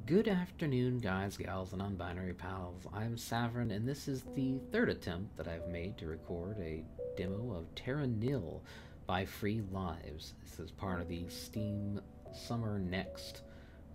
Good afternoon, guys, gals, and non-binary pals. I'm Savrin, and this is the third attempt that I've made to record a demo of Terra Nil by Free Lives. This is part of the Steam Summer Next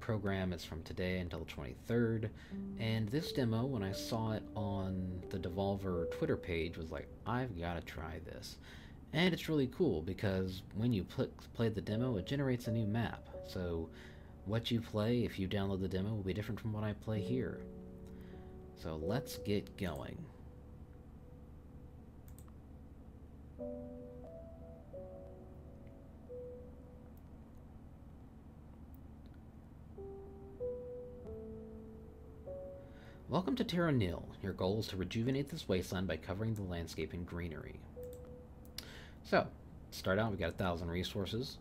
program. It's from today until the 23rd, and this demo, when I saw it on the Devolver Twitter page, was like, I've got to try this. And it's really cool because when you play the demo, it generates a new map. So what you play, if you download the demo, will be different from what I play here. So let's get going. Welcome to Terra Nil. Your goal is to rejuvenate this wasteland by covering the landscape in greenery. So, to start out, we've got 1,000 resources.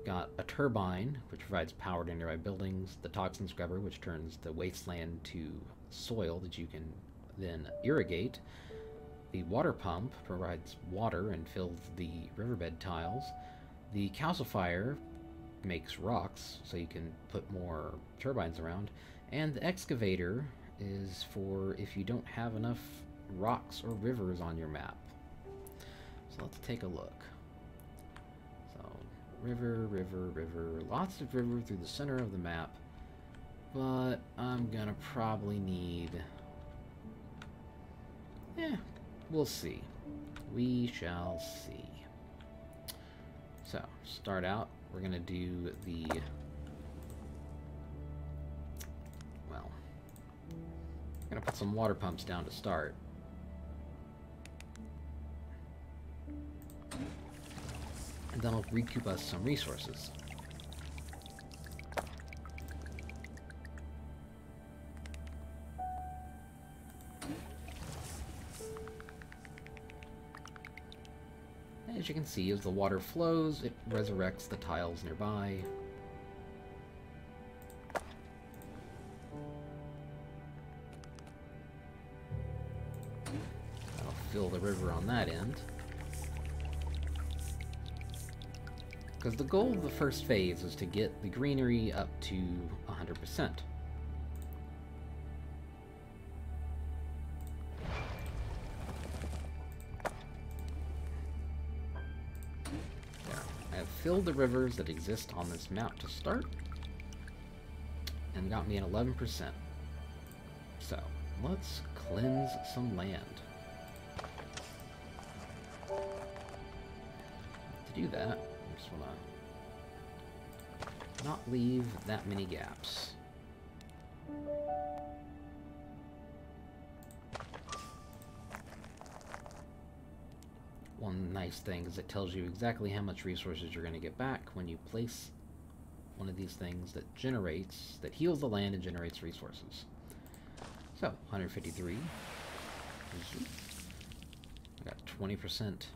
Got a turbine, which provides power to nearby buildings, the toxin scrubber, which turns the wasteland to soil that you can then irrigate, the water pump provides water and fills the riverbed tiles, the calcifier makes rocks so you can put more turbines around, and the excavator is for if you don't have enough rocks or rivers on your map. So let's take a look. River, river, river. Lots of river through the center of the map. But I'm gonna probably need... we'll see. We shall see. So, start out. We're gonna do the... Well, I'm gonna put some water pumps down to start. And that'll recoup us some resources. As you can see, as the water flows, it resurrects the tiles nearby. That'll fill the river on that end. Because the goal of the first phase is to get the greenery up to 100%. There. I have filled the rivers that exist on this map to start, and got me an 11%. So, let's cleanse some land. To do that, I just want to not leave that many gaps. One nice thing is it tells you exactly how much resources you're going to get back when you place one of these things that heals the land and generates resources. So, 153. I got 20%.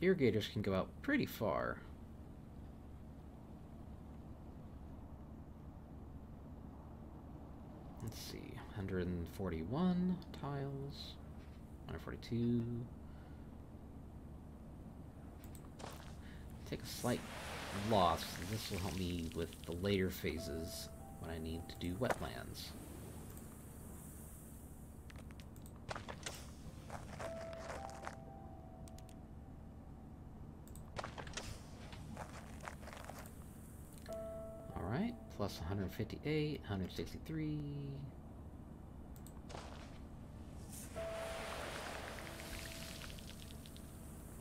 Irrigators can go out pretty far. Let's see, 141 tiles, 142. Take a slight loss. This will help me with the later phases when I need to do wetlands. Plus 158, 163.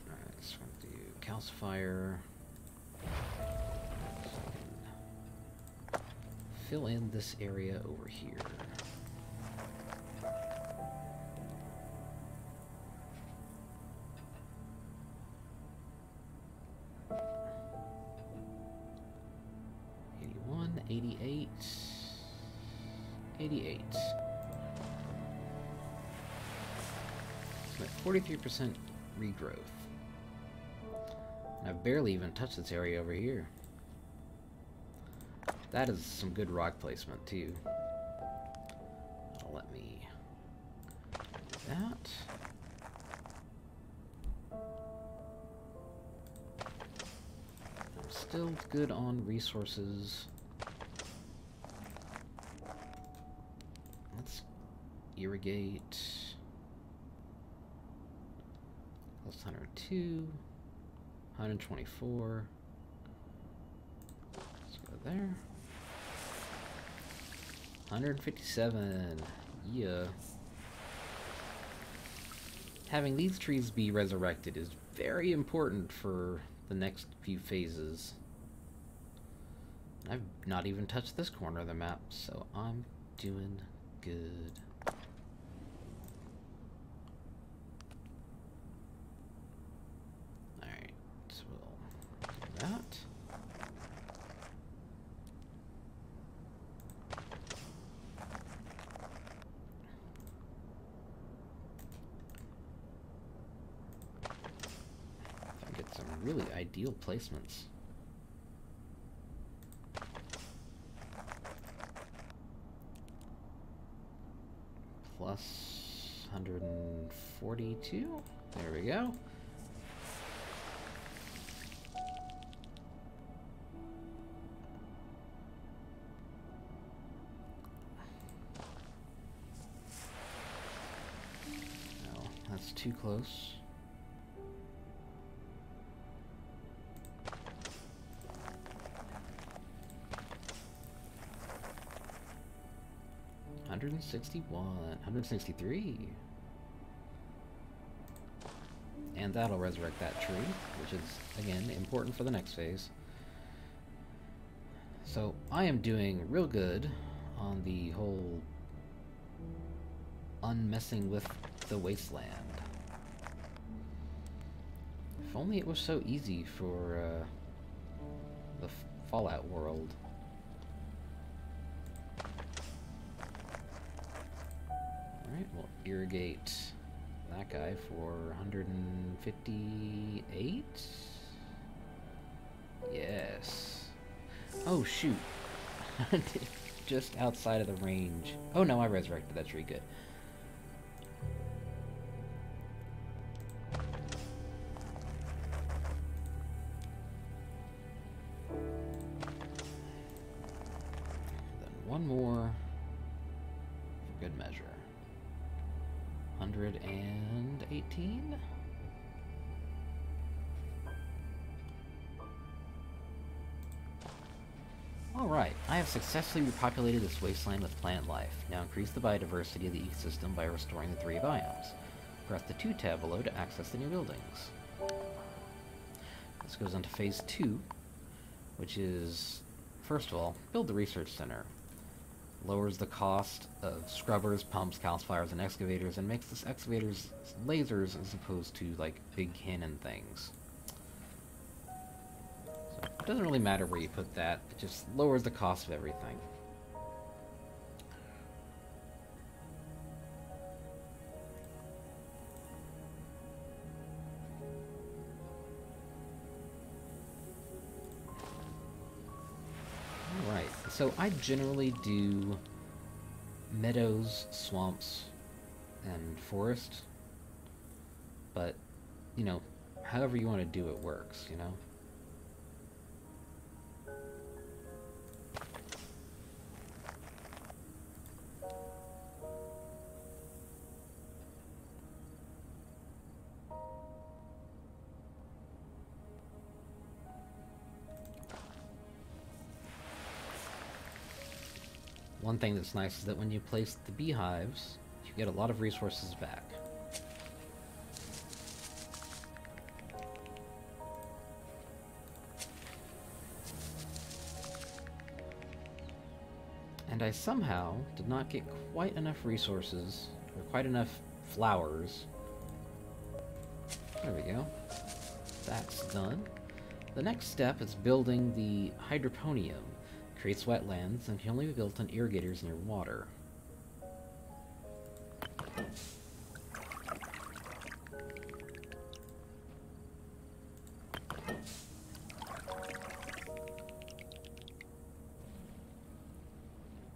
Alright, so I'm going to do calcifier. So I can fill in this area over here. So at 43% regrowth. And I've barely even touched this area over here. That is some good rock placement too. That'll let me still good on resources. Let's irrigate. Plus 102, 124. Let's go there. 157. Yeah. Having these trees be resurrected is very important for the next few phases. I've not even touched this corner of the map, so I'm doing good. Alright, so we'll do that. Really ideal placements. Plus 142. There we go. No, that's too close. $161, $163. And that'll resurrect that tree, which is, again, important for the next phase. So, I am doing real good on the whole unmessing with the wasteland. If only it was so easy for the Fallout world. Alright, we'll irrigate that guy for 158. Yes. Oh, shoot. Just outside of the range. Oh, no, I resurrected that tree. Good. Then one more for good measure. 118. Alright, I have successfully repopulated this wasteland with plant life. Now increase the biodiversity of the ecosystem by restoring the 3 biomes. Press the 2 tab below to access the new buildings. This goes into phase 2, which is, first of all, build the research center. Lowers the cost of scrubbers, pumps, calcifiers, and excavators, and makes this excavators lasers as opposed to, like, big cannon things. So it doesn't really matter where you put that, it just lowers the cost of everything. Alright, so I generally do meadows, swamps, and forest, but, you know, however you want to do it works, you know? One thing that's nice is that when you place the beehives, you get a lot of resources back. And I somehow did not get quite enough resources, or quite enough flowers. There we go. That's done. The next step is building the hydroponium. Creates wetlands and can only be built on irrigators near water.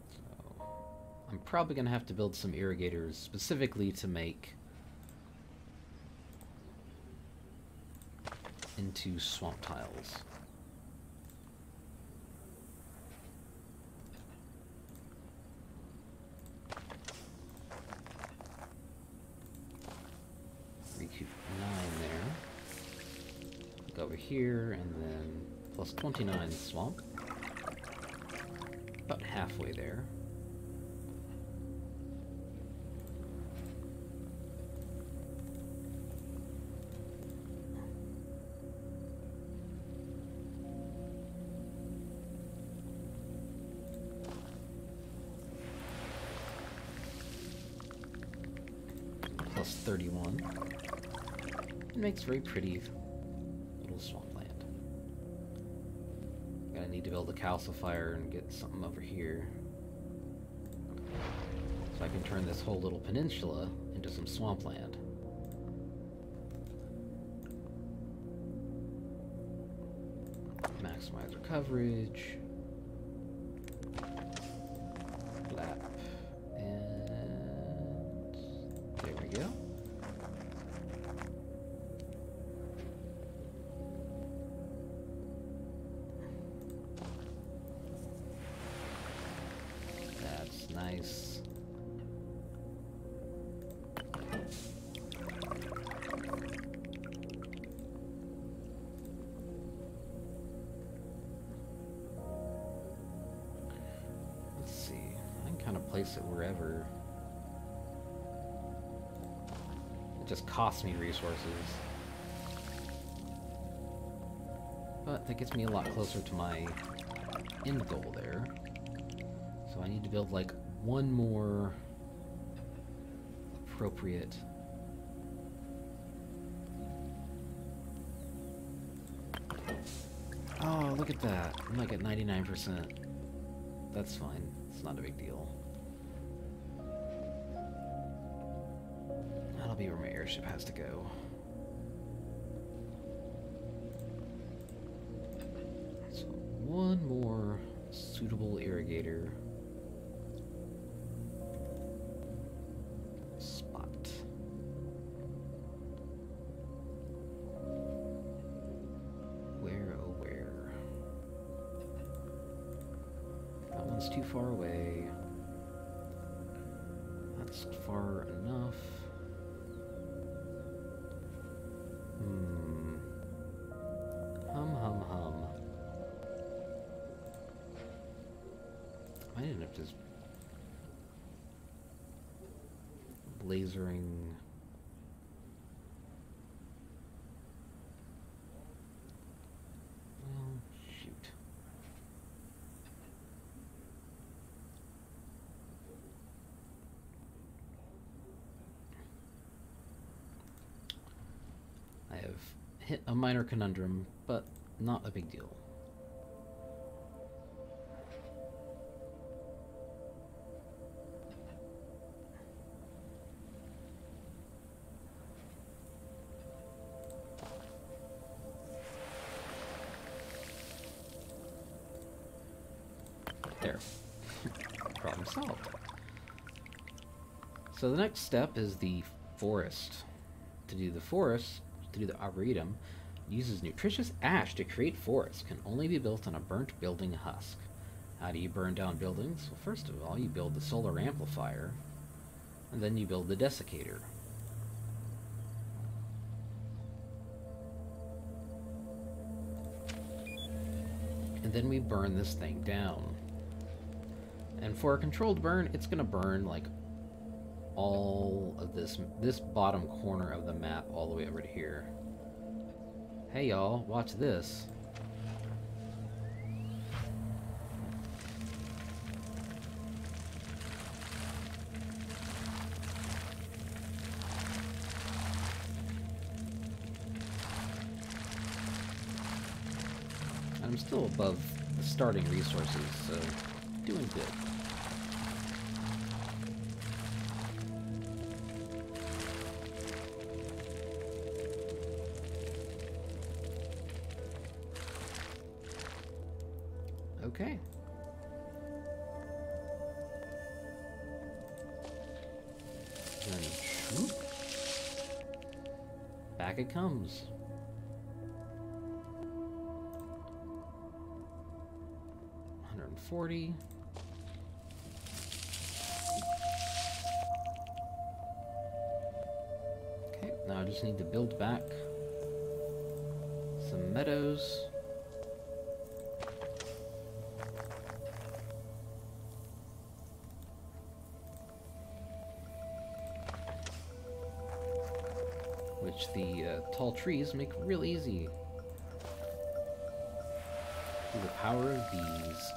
So, I'm probably going to have to build some irrigators specifically to make into swamp tiles. over here, and then plus 29 swamp. About halfway there. Plus 31. It makes very pretty little swampland. Gonna need to build a calcifier and get something over here. So I can turn this whole little peninsula into some swampland. Maximize our coverage. Lap. And there we go. That's nice. Let's see. I can kind of place it wherever. It just costs me resources. But that gets me a lot closer to my end goal there. So I need to build like one more appropriate Oh, look at that. I'm like at 99%. That's fine. It's not a big deal. That'll be where my airship has to go. So one more suitable irrigator spot. Where, oh where? That one's too far away. That's far enough. Hum. I ended up just lasering. Well, shoot. I have hit a minor conundrum, but not a big deal. There. Problem solved. So the next step is the forest. To do the arboretum, uses nutritious ash to create forests. Can only be built on a burnt building husk. How do you burn down buildings? Well, first of all, you build the solar amplifier, and then you build the desiccator. And then we burn this thing down. And for a controlled burn, it's gonna burn like all of this bottom corner of the map all the way over to here. Hey y'all, watch this. I'm still above the starting resources, so doing good. Okay. Then, whoop, back it comes. $140. Okay, now I just need to build back some some meadows. Which the tall trees make real easy. Through the power of bees.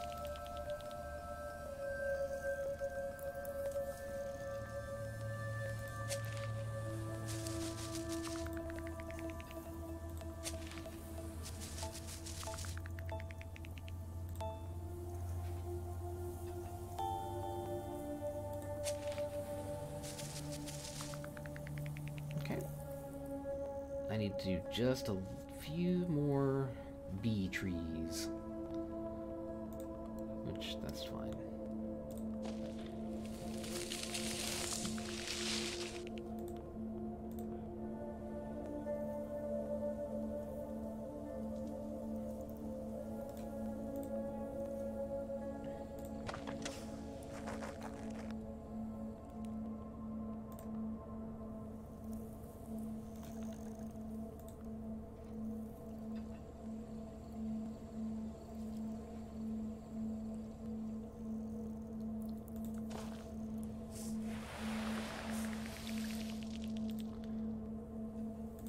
I need to do just a few more bee trees. Which, that's fine.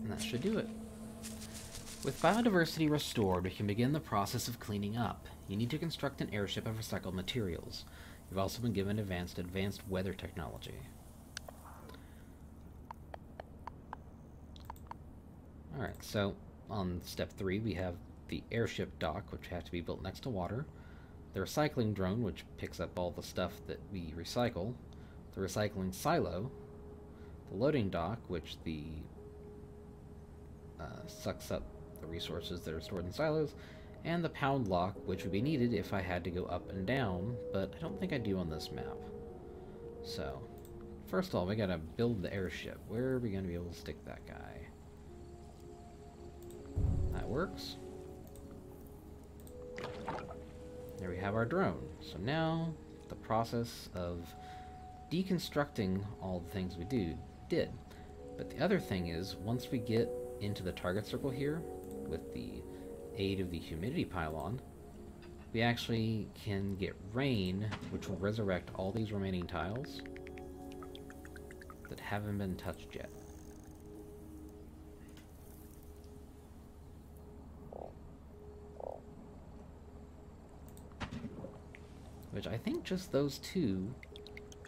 That should do it. With biodiversity restored, we can begin the process of cleaning up. You need to construct an airship of recycled materials. You've also been given advanced weather technology. Alright, so on step 3 we have the airship dock, which have to be built next to water, the recycling drone, which picks up all the stuff that we recycle, the recycling silo, the loading dock, which sucks up the resources that are stored in silos, and the pound lock, which would be needed if I had to go up and down, but I don't think I do on this map. So, first of all, we gotta build the airship. Where are we gonna be able to stick that guy? That works. There we have our drone. So now, the process of deconstructing all the things we did. But the other thing is, once we get into the target circle here, with the aid of the humidity pylon, we actually can get rain, which will resurrect all these remaining tiles that haven't been touched yet. Which I think just those two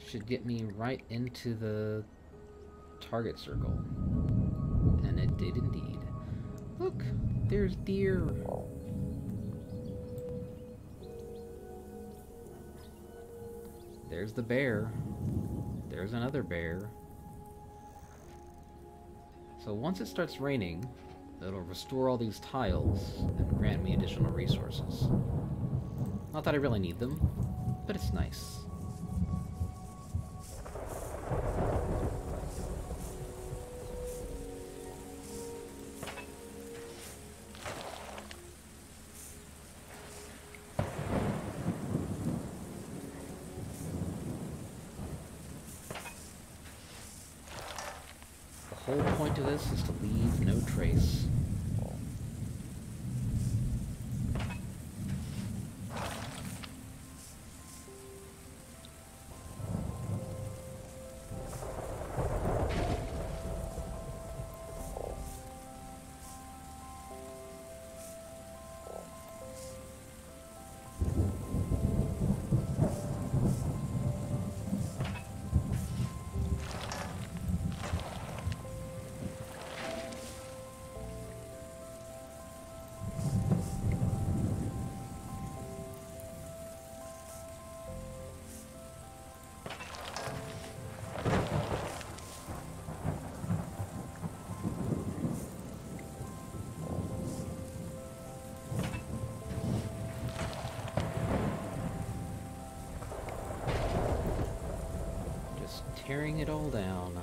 should get me right into the target circle. And it did indeed. Look, there's deer. There's the bear. There's another bear. So once it starts raining, it'll restore all these tiles and grant me additional resources. Not that I really need them, but it's nice. The whole point of this is to leave no trace. Tearing it all down.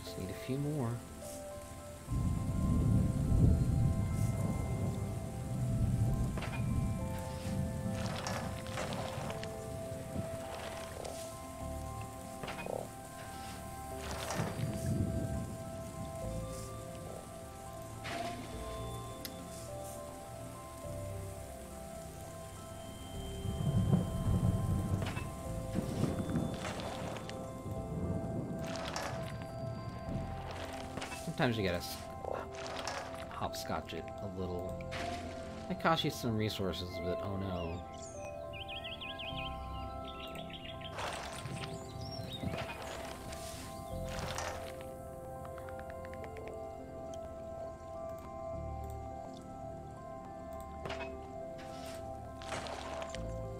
Just need a few more. Sometimes you gotta hopscotch it a little. It costs you some resources, but oh no.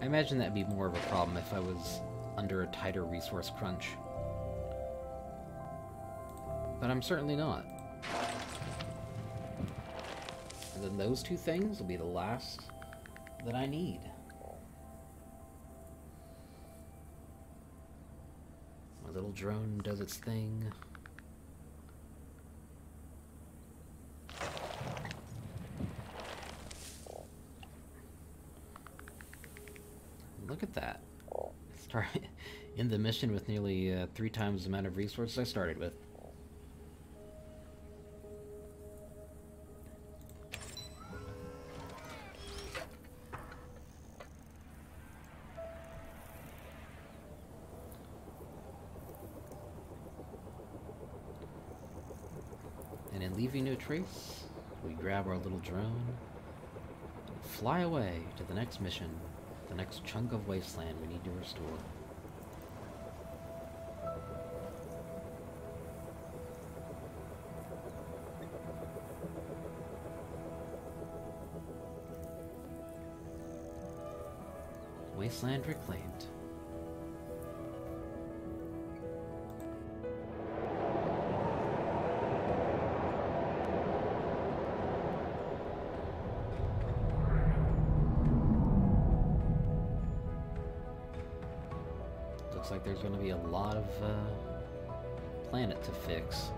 I imagine that'd be more of a problem if I was under a tighter resource crunch. But I'm certainly not. And then those two things will be the last that I need. My little drone does its thing. Look at that. Start in the mission with nearly 3 times the amount of resources I started with. And in leaving no trace, we grab our little drone and fly away to the next mission, the next chunk of wasteland we need to restore. Wasteland reclaimed. Looks like there's going to be a lot of planet to fix.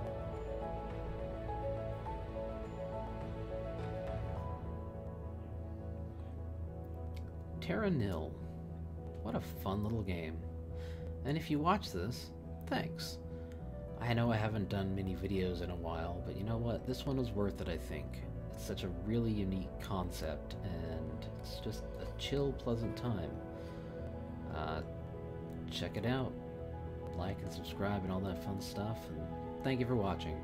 Terra Nil. What a fun little game. And if you watch this, thanks. I know I haven't done many videos in a while, but you know what? This one was worth it, I think. It's such a really unique concept, and it's just a chill, pleasant time. Check it out. Like and subscribe and all that fun stuff, and thank you for watching.